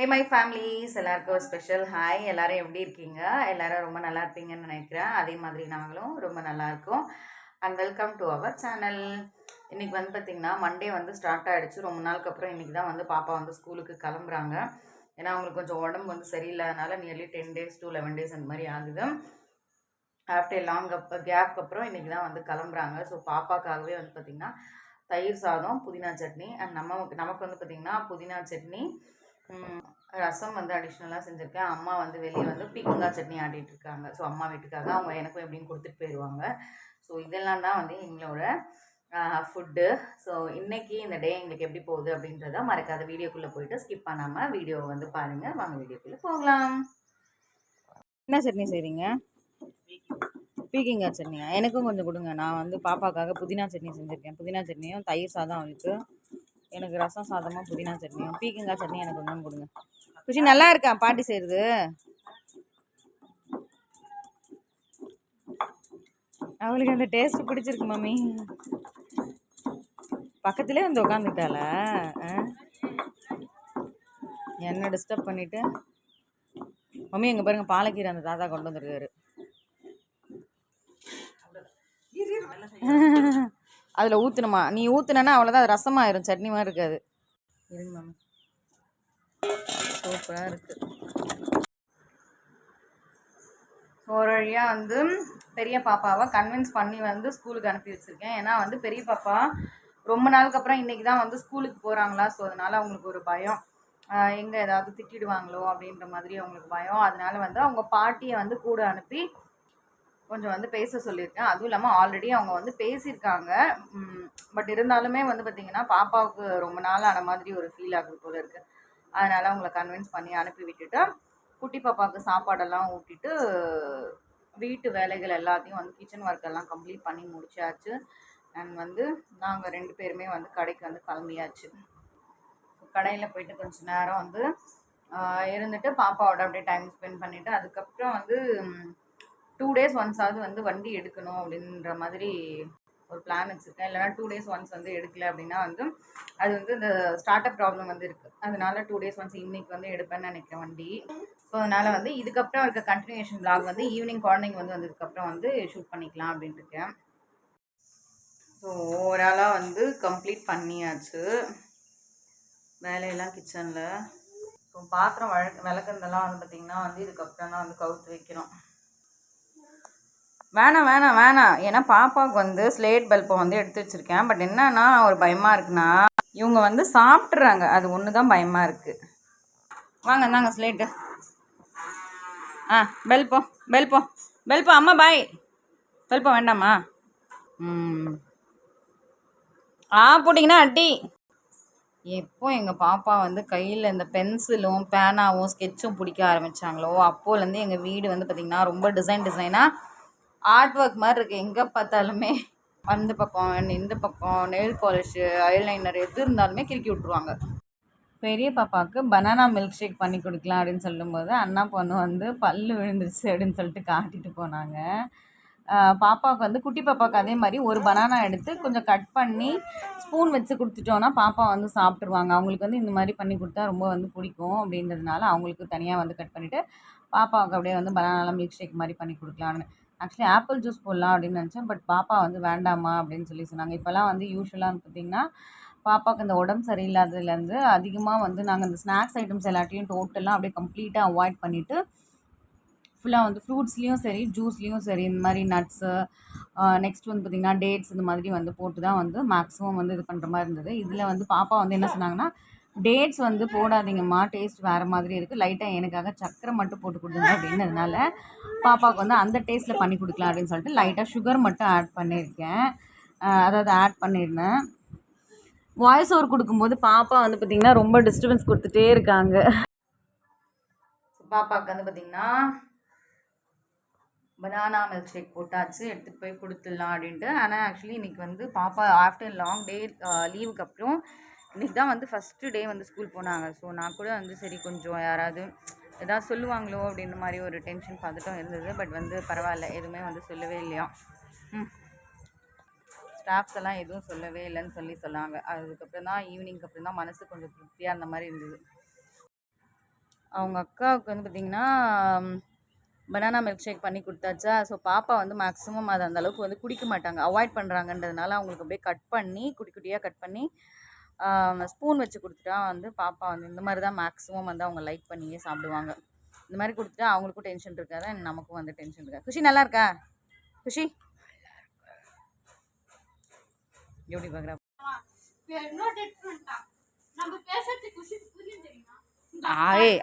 Hey my families எல்லாருக்கும் ஒரு special hi. எல்லாரும் எப்படி இருக்கீங்க? எல்லாரும் ரொம்ப நல்லா இருப்பீங்கன்னு நினைக்கிறேன். அதே மாதிரி நாங்களும் ரொம்ப நல்லா இருக்கோம். And welcome to our channel. இன்னைக்கு வந்து பார்த்தீங்கன்னா மண்டே வந்து ஸ்டார்ட் ஆகிடுச்சு. ரொம்ப நாளுக்கு அப்புறம் இன்னைக்கு தான் வந்து பாப்பா வந்து ஸ்கூலுக்கு கிளம்புறாங்க. ஏன்னா அவங்களுக்கு கொஞ்சம் உடம்பு வந்து சரியில்லாதனால நியர்லி 10 days to 11 days அந்த மாதிரி ஆகுது. ஆஃப்டர் லாங் கேப்க்கு அப்புறம் இன்னைக்கு தான் வந்து கிளம்புறாங்க. ஸோ பாப்பாக்காகவே வந்து பார்த்தீங்கன்னா தயிர் சாதம், புதினா சட்னி அண்ட் நமக்கு வந்து பார்த்தீங்கன்னா புதினா சட்னி, ரசம் வந்து அடிஷ்னலாக செஞ்சுருக்கேன். அம்மா வந்து வெளியே வந்து பீக்கங்காய் சட்னி ஆட்டிகிட்டு இருக்காங்க. ஸோ அம்மா வீட்டுக்காக அவங்க எனக்கும் எப்படின்னு கொடுத்துட்டு போயிடுவாங்க. ஸோ இதெல்லாம் தான் வந்து எங்களோட ஃபுட்டு. ஸோ இன்றைக்கி இந்த டே எங்களுக்கு எப்படி போகுது அப்படின்றத மறக்காத வீடியோக்குள்ளே போயிட்டு ஸ்கிப் பண்ணாமல் வீடியோவை வந்து பாருங்கள். வாங்க வீடியோக்குள்ளே போகலாம். என்ன சட்னி செய்கிறீங்க? பீக்கங்காய் சட்னியா? எனக்கும் கொஞ்சம் கொடுங்க. நான் வந்து பாப்பாக்காக புதினா சட்னி செஞ்சுருக்கேன். புதினா சட்னியும் தயிர் சாதம் அவளுக்கு, எனக்கு ரசம் சாதமும் புதினா சட்னியும். பீக்கங்காய் சட்னி எனக்கு ஒன்றும் கொடுங்க. குஷி நல்லா இருக்கா பாட்டி செய்கிறது? அவளுக்கு அந்த டேஸ்ட் பிடிச்சிருக்கு மம்மி. பக்கத்துலேயே வந்து உட்காந்துட்டால என்ன டிஸ்டர்ப் பண்ணிட்டு. மம்மி எங்கே பாருங்க, பாலக்கீரை அந்த தாத்தா கொண்டு வந்துருக்காரு. அதில் ஊற்றுணுமா? நீ ஊற்றுனா அவ்வளோதான், அது ரசமாயிரும், சட்னி மாதிரி இருக்காது. இருங்க மம்மி, சூப்பராக இருக்குது. ஒரு வழியாக வந்து பெரிய பாப்பாவை கன்வின்ஸ் பண்ணி வந்து ஸ்கூலுக்கு அனுப்பி வச்சுருக்கேன். ஏன்னா வந்து பெரிய பாப்பா ரொம்ப நாளுக்கு அப்புறம் இன்றைக்கி தான் வந்து ஸ்கூலுக்கு போகிறாங்களா. ஸோ அதனால் அவங்களுக்கு ஒரு பயம், எங்கே ஏதாவது திட்டிடுவாங்களோ அப்படின்ற மாதிரி அவங்களுக்கு பயம். அதனால வந்து அவங்க பாட்டியை வந்து கூட அனுப்பி கொஞ்சம் வந்து பேச சொல்லியிருக்கேன். அதுவும் இல்லாமல் ஆல்ரெடி அவங்க வந்து பேசியிருக்காங்க. பட் இருந்தாலுமே வந்து பார்த்திங்கன்னா பாப்பாவுக்கு ரொம்ப நாள் ஆன மாதிரி ஒரு ஃபீல் ஆகுது போல இருக்குது. அதனால் அவங்கள கன்வின்ஸ் பண்ணி அனுப்பி விட்டுட்டு குட்டி பாப்பாவுக்கு சாப்பாடெல்லாம் ஊட்டிட்டு வீட்டு வேலைகள் எல்லாத்தையும் வந்து கிச்சன் ஒர்க் எல்லாம் கம்ப்ளீட் பண்ணி முடிச்சாச்சு. அண்ட் வந்து நாங்கள் 2 பேருமே வந்து கடைக்கு வந்து கிளம்பியாச்சு. கடையில் போயிட்டு கொஞ்சம் நேரம் வந்து இருந்துட்டு பாப்பாவோட அப்படியே டைம் ஸ்பெண்ட் பண்ணிவிட்டு அதுக்கப்புறம் வந்து 2 days ஒன்ஸாவது வந்து வண்டி எடுக்கணும் அப்படின்ற மாதிரி ஒரு பிளான் வச்சுருக்கேன். இல்லைனா 2 days ஒன்ஸ் வந்து எடுக்கலை அப்படின்னா வந்து அது வந்து இந்த ஸ்டார்ட் அப் ப்ராப்ளம் வந்து இருக்குது. அதனால 2 days ஒன்ஸ் இன்னைக்கு வந்து எடுப்பேன்னு நினைக்கிறேன் வண்டி. ஸோ அதனால் வந்து இதுக்கப்புறம் இருக்க கண்டினியூஷன் vlog வந்து ஈவினிங் குழந்தைங்க வந்து வந்ததுக்கப்புறம் வந்து ஷூட் பண்ணிக்கலாம் அப்படின்ட்டு இருக்கேன். ஸோ ஓவராலாக வந்து கம்ப்ளீட் பண்ணியாச்சு வேலையெல்லாம் கிச்சனில். ஸோ பாத்திரம் விளக்குறதெல்லாம் வந்து பார்த்திங்கன்னா வந்து இதுக்கப்புறம் தான் வந்து கவுத்து வைக்கிறோம். வேணாம் ஏன்னா பாப்பாவுக்கு வந்து ஸ்லேட் பல்பை வந்து எடுத்து வச்சுருக்கேன். பட் என்னன்னா ஒரு பயமாக இருக்குன்னா இவங்க வந்து சாப்பிட்றாங்க, அது ஒன்று தான் பயமாக இருக்குது. வாங்க தாங்க ஸ்லேட்டு. பெல்போ அம்மா பாய். பெல்போ வேண்டாமா? போட்டிங்கன்னா அட்டி. எப்போ எங்கள் பாப்பா வந்து கையில் இந்த பென்சிலும் பேனாவும் ஸ்கெட்சும் பிடிக்க ஆரம்பித்தாங்களோ அப்போலேருந்து எங்கள் வீடு வந்து பார்த்திங்கன்னா ரொம்ப டிசைனாக ஆர்ட் ஒர்க் மாதிரி இருக்குது. எங்கே பார்த்தாலுமே அந்த பக்கம் இந்த பக்கம் நெயில் பாலிஷு, ஐலைனர் எது இருந்தாலுமே கிறுக்கி விட்ருவாங்க. பெரிய பாப்பாவுக்கு பனானா மில்க் ஷேக் பண்ணி கொடுக்கலாம் அப்படின்னு சொல்லும்போது அண்ணா பொண்ணு வந்து பல்லு விழுந்துருச்சு அப்படின்னு சொல்லிட்டு காட்டிட்டு போனாங்க. பாப்பாவுக்கு வந்து குட்டி பாப்பாவுக்கு அதே மாதிரி ஒரு பனானா எடுத்து கொஞ்சம் கட் பண்ணி ஸ்பூன் வச்சு கொடுத்துட்டோன்னா பாப்பா வந்து சாப்பிட்ருவாங்க. அவங்களுக்கு வந்து இந்த மாதிரி பண்ணி கொடுத்தா ரொம்ப வந்து பிடிக்கும் அப்படின்றதுனால அவங்களுக்கு தனியாக வந்து கட் பண்ணிவிட்டு பாப்பாவுக்கு அப்படியே வந்து பனானா மில்க் ஷேக் மாதிரி பண்ணி கொடுக்கலான்னு. ஆக்சுவலி ஆப்பிள் ஜூஸ் போடலாம் அப்படின்னு நினச்சேன். பட் பாப்பா வந்து வேண்டாமா அப்படின்னு சொல்லி சொன்னாங்க. இப்போல்லாம் வந்து யூஸ்வலாக பார்த்திங்கன்னா பாப்பாவுக்கு இந்த உடம்பு சரியில்லாததுலேருந்து அதிகமாக வந்து நாங்கள் இந்த ஸ்நாக்ஸ் ஐட்டம்ஸ் எல்லாத்தையும் டோட்டலாக அப்படியே கம்ப்ளீட்டாக அவாய்ட் பண்ணிவிட்டு ஃபுல்லாக வந்து ஃப்ரூட்ஸ்லேயும் சரி ஜூஸ்லேயும் சரி இந்த மாதிரி நட்ஸு, நெக்ஸ்ட் வந்து பார்த்திங்கன்னா டேட்ஸ் இந்த மாதிரி வந்து போட்டு தான் வந்து மேக்ஸிமம் வந்து இது பண்ணுற மாதிரி இருந்தது. இதில் வந்து பாப்பா வந்து என்ன சொன்னாங்கன்னா, டேட்ஸ் வந்து போடாதீங்கம்மா, டேஸ்ட் வேறு மாதிரி இருக்குது, லைட்டாக எனக்காக சக்கரை மட்டும் போட்டு கொடுங்க அப்படின்னதுனால பாப்பாவுக்கு வந்து அந்த டேஸ்ட்டில் பண்ணி கொடுக்கலாம் அப்படின்னு சொல்லிட்டு லைட்டாக சுகர் மட்டும் ஆட் பண்ணியிருந்தேன். வாய்ஸ் ஓவர் கொடுக்கும்போது பாப்பா வந்து பார்த்திங்கன்னா ரொம்ப டிஸ்டர்பன்ஸ் கொடுத்துட்டே இருக்காங்க. பாப்பாவுக்கு வந்து பார்த்திங்கன்னா பனானா மில்க் ஷேக் போட்டாச்சு, எடுத்துகிட்டு போய் கொடுத்துடலாம் அப்படின்ட்டு. ஆனால் ஆக்சுவலி இன்றைக்கி வந்து பாப்பா ஆஃப்டர் லாங் டே லீவுக்கு அப்புறம் இன்றைக்கி தான் வந்து ஃபஸ்ட்டு டே வந்து ஸ்கூல் போனாங்க. ஸோ நான் கூட வந்து சரி கொஞ்சம் யாராவது எதாவது சொல்லுவாங்களோ அப்படின்ற மாதிரி ஒரு டென்ஷன் பதட்டம் இருந்தது. பட் வந்து பரவாயில்ல, எதுவுமே வந்து சொல்லவே இல்லையா. ஸ்டாஃப்ஸ் எல்லாம் எதுவும் சொல்லவே இல்லைன்னு சொன்னாங்க. அதுக்கப்புறம் தான் ஈவினிங்க்கு அப்புறம் தான் மனசு கொஞ்சம் திருப்தியாக இருந்த மாதிரி இருந்தது. அவங்க அக்காவுக்கு வந்து பார்த்திங்கன்னா பனானா மில்க் ஷேக் பண்ணி கொடுத்தாச்சா. ஸோ பாப்பா வந்து மேக்ஸிமம் அது அந்தளவுக்கு வந்து குடிக்க மாட்டாங்க, அவாய்ட் பண்ணுறாங்கன்றதுனால அவங்களுக்கு அப்படியே கட் பண்ணி குட்டி குட்டியாக கட் பண்ணி ஸ்பூன் வச்சு கொடுத்துட்டா வந்து பாப்பா வந்து இந்த மாதிரி தான் மேக்ஸிமம் வந்து அவங்க லைக் பண்ணியே சாப்பிடுவாங்க. இந்த மாதிரி கொடுத்துட்டா அவங்களுக்கும் டென்ஷன் இருக்காது, நமக்கும் வந்து டென்ஷன் இருக்காது. குஷி நல்லா இருக்கா? குஷி எப்படி பார்க்குறா?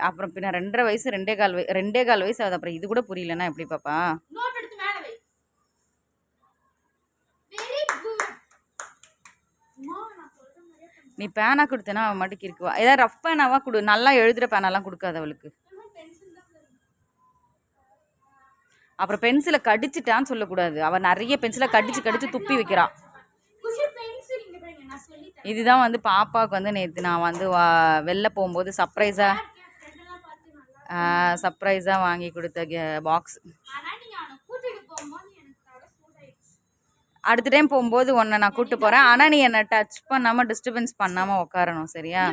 அப்புறம் பின்ன 2.5 வயசு 2.25 வயசு ஆகுது. அப்புறம் இது கூட புரியலன்னா எப்படி பாப்பா? நீ பேனா கொடுத்தனா அவன் மட்டும் இருக்குவா. ஏதாவது ரஃப் பேனாவா கொடு, நல்லா எழுதுகிற பேனாலாம் கொடுக்காது அவளுக்கு. அப்புறம் பென்சிலை கடிச்சிட்டான்னு சொல்லக்கூடாது, அவள் நிறைய பென்சிலை கடிச்சு துப்பி வைக்கிறான். இதுதான் வந்து பாப்பாவுக்கு வந்து நேற்று நான் வந்து வெளில போகும்போது சர்ப்ரைஸாக வாங்கி கொடுத்த பாக்ஸ். அடுத்த டைம் போகும்போது உன்னை நான் கூப்பிட்டு போகிறேன். ஆனால் நீ என்னை டச் பண்ணாமல் டிஸ்டர்பன்ஸ் பண்ணாமல் உட்காரணும், சரியா?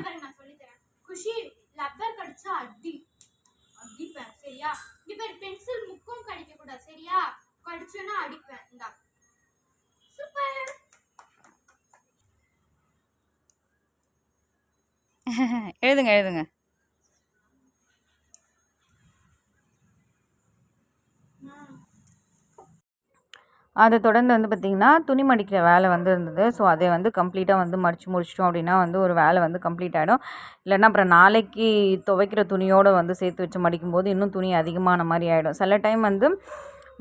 எழுதுங்க எழுதுங்க. அதை தொடர்ந்து வந்து பார்த்திங்கன்னா துணி மடிக்கிற வேலை வந்து இருந்தது. ஸோ அதை வந்து கம்ப்ளீட்டாக வந்து மடித்து முடிச்சிட்டோம் அப்படின்னா வந்து ஒரு வேலை வந்து கம்ப்ளீட் ஆகிடும். இல்லைன்னா அப்புறம் நாளைக்கு துவைக்கிற துணியோடு வந்து சேர்த்து வச்சு மடிக்கும்போது இன்னும் துணி அதிகமான மாதிரி ஆகிடும். சில டைம் வந்து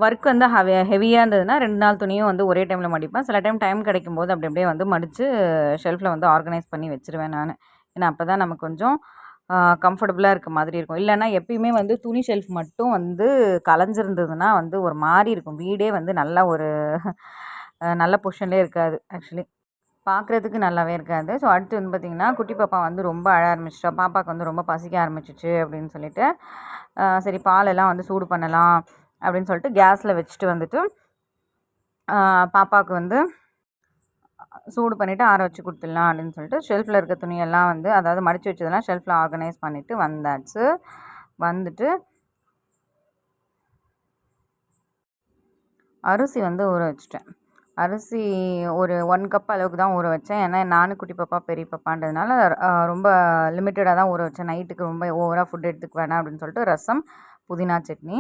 ஒர்க் வந்து ஹெவியாக இருந்ததுன்னா 2 நாள் துணியும் வந்து ஒரே டைமில் மடிப்பேன். சில டைம் கிடைக்கும்போது அப்படி அப்படியே வந்து மடித்து ஷெல்ஃபில் வந்து ஆர்கனைஸ் பண்ணி வச்சுருவேன் நான். ஏன்னா அப்போ தான் நமக்கு கொஞ்சம் கம்ஃபர்டபுளாக இருக்க மாதிரி இருக்கும். இல்லைன்னா எப்பயுமே வந்து துணி ஷெல்ஃப் மட்டும் வந்து கலைஞ்சிருந்ததுன்னா வந்து ஒரு மாதிரி இருக்கும், வீடே வந்து நல்ல ஒரு நல்ல பொசிஷன்லேயே இருக்காது, ஆக்சுவலி பார்க்குறதுக்கு நல்லாவே இருக்காது. ஸோ அடுத்து வந்து பார்த்திங்கன்னா குட்டி பாப்பா வந்து ரொம்ப அழ ஆரம்பிச்சிட்டா. பாப்பாவுக்கு வந்து ரொம்ப பசிக்க ஆரம்பிச்சிச்சு அப்படின்னு சொல்லிட்டு சரி பாலெல்லாம் வந்து சூடு பண்ணலாம் அப்படின்னு சொல்லிட்டு கேஸில் வச்சுட்டு வந்துட்டு பாப்பாவுக்கு வந்து சூடு பண்ணிவிட்டு ஆற வச்சு கொடுத்துடலாம் அப்படின்னு சொல்லிட்டு ஷெல்ஃபில் இருக்க துணியெல்லாம் வந்து அதாவது மடித்து வச்சதெல்லாம் ஷெல்ஃபில் ஆர்கனைஸ் பண்ணிவிட்டு வந்தாச்சு. வந்துட்டு அரிசி வந்து ஊற வச்சுட்டேன். அரிசி ஒரு 1 கப் அளவுக்கு தான் ஊற வச்சேன். ஏன்னா நானும் குட்டி பாப்பா பெரிய பாப்பான்றதுனால ரொம்ப லிமிட்டடாக தான் ஊற வச்சேன். நைட்டுக்கு ரொம்ப ஓவராக ஃபுட் எடுத்துக்க வேணாம் அப்படின்னு சொல்லிட்டு ரசம், புதினா சட்னி.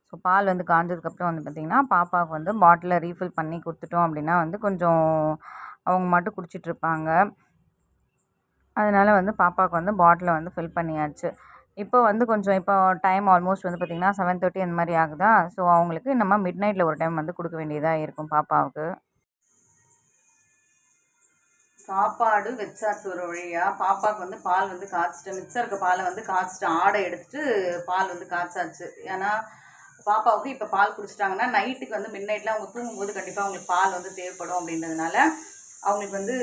ஸோ பால் வந்து காஞ்சதுக்கப்புறம் வந்து பார்த்திங்கன்னா பாப்பாவுக்கு வந்து பாட்டிலில் ரீஃபில் பண்ணி கொடுத்துட்டோம் அப்படின்னா வந்து கொஞ்சம் அவங்க மட்டும் குடிச்சிட்ருப்பாங்க. அதனால் வந்து பாப்பாவுக்கு வந்து பாட்டிலை வந்து ஃபில் பண்ணியாச்சு. இப்போ வந்து கொஞ்சம் இப்போ டைம் ஆல்மோஸ்ட் வந்து பார்த்திங்கன்னா 7:30 அந்த மாதிரி ஆகுதா. ஸோ அவங்களுக்கு நம்ம மிட் நைட்டில் ஒரு டைம் வந்து கொடுக்க வேண்டியதாக இருக்கும் பாப்பாவுக்கு. சாப்பாடு வச்சாச்சு ஒரு வழியாக. பாப்பாவுக்கு வந்து பால் வந்து காய்ச்சிட்டு மிச்சம் இருக்க பாலை வந்து காய்ச்சிட்டு ஆடை எடுத்துட்டு பால் வந்து காய்ச்சாச்சு. ஏன்னா பாப்பாவுக்கு இப்போ பால் குடிச்சிட்டாங்கன்னா நைட்டுக்கு வந்து மிட் நைட்டில் அவங்க தூங்கும்போது கண்டிப்பாக அவங்களுக்கு பால் வந்து தேவைப்படும் அப்படின்றதுனால அவங்களுக்கு வந்து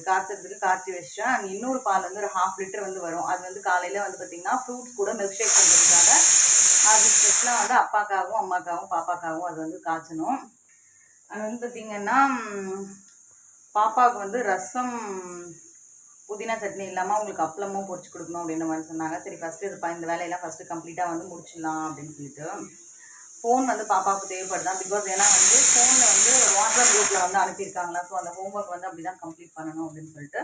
காய்ச்சறதுக்கு காய்ச்சி வச்சிட்டேன். இன்னொரு பால் வந்து ஒரு 1/2 லிட்டர் வந்து வரும். அது வந்து காலையில் வந்து பார்த்திங்கன்னா ஃப்ரூட்ஸ் கூட மில்க் ஷேக் பண்ணுறதுக்காக அது ஸ்பெஷலாக வந்து அப்பாக்காகவும் அம்மாக்காகவும் பாப்பாக்காகவும் அது வந்து காய்ச்சணும். அது வந்து பார்த்திங்கன்னா பாப்பாவுக்கு வந்து ரசம், புதினா சட்னி இல்லாமல் அவங்களுக்கு அப்பளமும் பொரிச்சு கொடுக்கணும் அப்படின்ற மாதிரி சொன்னாங்க. சரி ஃபஸ்ட்டு இந்த வேலையெல்லாம் ஃபஸ்ட்டு கம்ப்ளீட்டாக வந்து முடிச்சிடலாம் அப்படின்னு சொல்லிட்டு. ஃபோன் வந்து பாப்பாவுக்கு தேவைப்படுதான். பிகாஸ் ஏன்னா வந்து ஃபோனில் வந்து வாட்ஸ்அப் குரூப்பில் வந்து அனுப்பியிருக்காங்களா. ஸோ அந்த ஹோம்ஒர்க் வந்து அப்படி தான் கம்ப்ளீட் பண்ணணும் அப்படின்னு சொல்லிட்டு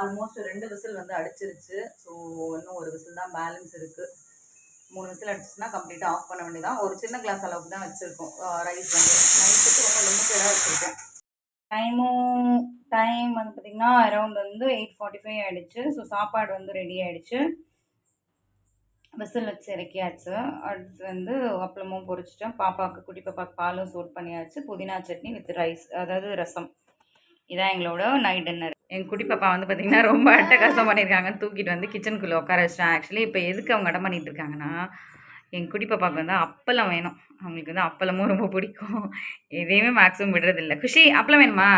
ஆல்மோஸ்ட் 2 விசில் வந்து அடிச்சிருச்சு. ஸோ இன்னும் ஒரு விசில் தான் பேலன்ஸ் இருக்குது. 3 விசில் அடிச்சுன்னா கம்ப்ளீட்டாக ஆஃப் பண்ண வேண்டியதான். ஒரு சின்ன கிளாஸ் அளவுக்கு தான் வச்சுருக்கோம் ரைஸ் வந்து. நைட்டுக்கு ரொம்ப லிமிட்டடாக வச்சுருக்கேன். டைம் வந்து பார்த்திங்கன்னா அரௌண்ட் வந்து 8:45 ஆகிடுச்சு. ஸோ சாப்பாடு வந்து ரெடி ஆகிடுச்சு, விசில் வச்சு இறக்கியாச்சு. அடுத்து வந்து அப்பளமும் பொரிச்சிட்டேன். பாப்பாவுக்கு குட்டி பாப்பாவுக்கு பாலும் சூட் பண்ணியாச்சு. புதினா சட்னி வித் ரைஸ், அதாவது ரசம். இதான் எங்களோட நைட் டின்னர். எங்கள் குட்டி பாப்பா வந்து பார்த்திங்கன்னா ரொம்ப அட்டகாசம் பண்ணியிருக்காங்க. தூக்கிட்டு வந்து கிச்சனுக்குள்ளே உட்கார வச்சிட்டேன். ஆக்சுவலி இப்போ எதுக்கு அவங்க இடம் பண்ணிகிட்டு இருக்காங்கன்னா எங்கள் குட்டி பாப்பாவுக்கு வந்து அப்பளம் வேணும். அவங்களுக்கு வந்து அப்பளமும் ரொம்ப பிடிக்கும். எதையுமே மேக்ஸிமம் விடுறதில்லை. குஷி அப்பளம் வேணுமா?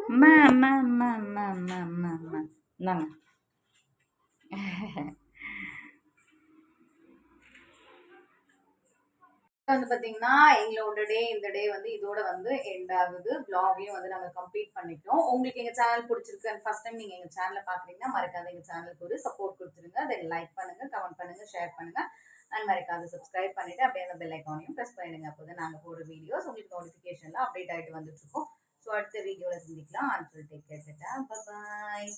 அம்மா அம்மா அம்மா அம்மா அம்மா அம்மா அம்மா இந்தாங்க. வந்து பார்த்தீங்கன்னா எங்களோட டே இந்த டே வந்து இதோட வந்து எண்ட் ஆகுது. வ்ளாகையும் வந்து நாங்க கம்ப்ளீட் பண்ணிட்டோம். உங்களுக்கு எங்க சேனல் பிடிச்சிருக்கு அண்ட் ஃபர்ஸ்ட் டைம் நீங்க எங்க சேனல பார்க்குறீங்கன்னா மறக்காத எங்க சேனலுக்கு ஒரு சப்போர்ட் குடுத்துருங்க. தென் லைக் பண்ணுங்க, கமெண்ட் பண்ணுங்க, ஷேர் பண்ணுங்க. அண்ட் மறக்காத சப்ஸ்கிரைப் பண்ணிட்டு அப்படியே அந்த பெல் ஐகானையும் பிரஸ் பண்ணிடுங்க. அப்போதான் நாங்க போடுற வீடியோஸ் உங்களுக்கு நோட்டிஃபிகேஷன்ல அப்டேட் ஆயிட்டு வந்துட்டு இருக்கும். ஸோ அடுத்த வீடியோல சந்திக்கலாம். Until take care tata bye bye.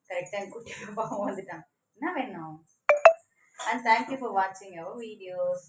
கரெக்ட்டா குட்டி பாப்பாவும் வந்துட்டாங்க. என்ன வேணும்? And thank you for watching our videos.